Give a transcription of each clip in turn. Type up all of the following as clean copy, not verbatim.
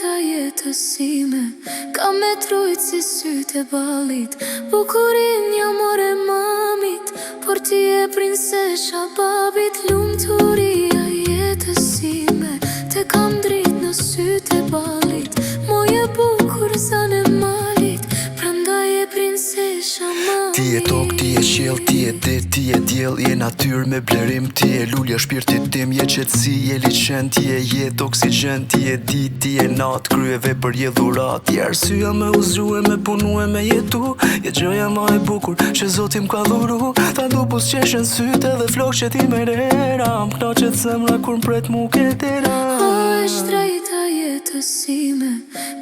drejta jetësime, ka me trujt si sytë e ballit. Bukurin jo more mamit, por ti e prinsesha babit. Lumturia jetësime, te kam drit në sytë e ballit. Moje bukur zane malit, prandaj e prinsesha malit. Ti e tok, ti e qiell, ti e dit, ti e diell. Je natyr me blerim, ti e lulja shpirtit tim. Je qetësi, je liçen, ti e jetë oksigjen. Ti e dit, ti e nat, kryeve për jedhurat. Je arsyeja me uzrue, me punue, me jetu. Je gjëja ma e bukur që Zoti m'ka dhuru. Ta du pus qeshen syte dhe flok që ti me rera. M'knaqet zemra kur m'pret mu ketera. O është drejta jetësime,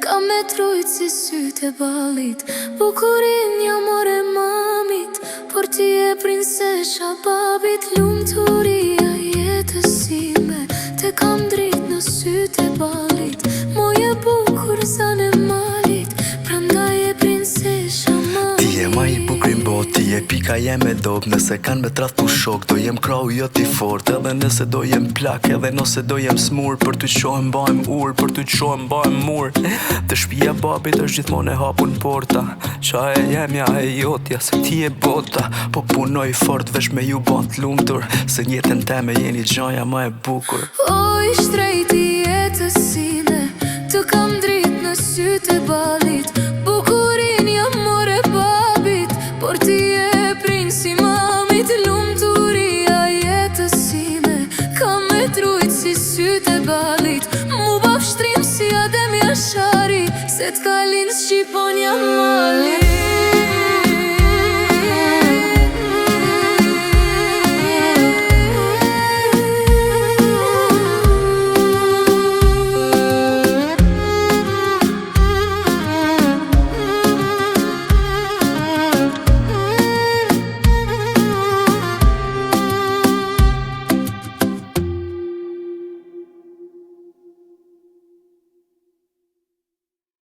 ka me trujt si sytë e ballit. Bukurin jo more mamit, por ti e prinsesha babit. Lumturia jetësime, te kam drit në sytë e ballit. Moje bukur zane malit, prandaj e prinsesha malit. Ti e ma i bukrin bot, ti e pika jem e dop. Nëse kan me tradhtu shok, do jem krau jo ti fort. Edhe nëse do jem plak, edhe nëse do jem smur. Për ty qohem bajm ur, për ty qohem bajm mur. Të shpia babit është gjithmon e hapun porta. Qa e jemja e jotja, se ti e bota. Po punoj fort vesh me ju bat lumtur, se njetën teme jeni gjaja ma e bukur. O ish drejti jetësime, të kam drit në sytë e ballit. Bukurin jo more babit, por ti e prinsi mamit. Lumturia jetësime, ka me trujt si sytë e ballit. Mu baf shtrim si Adem Jashari, se t'ka lind Shqiponja mali.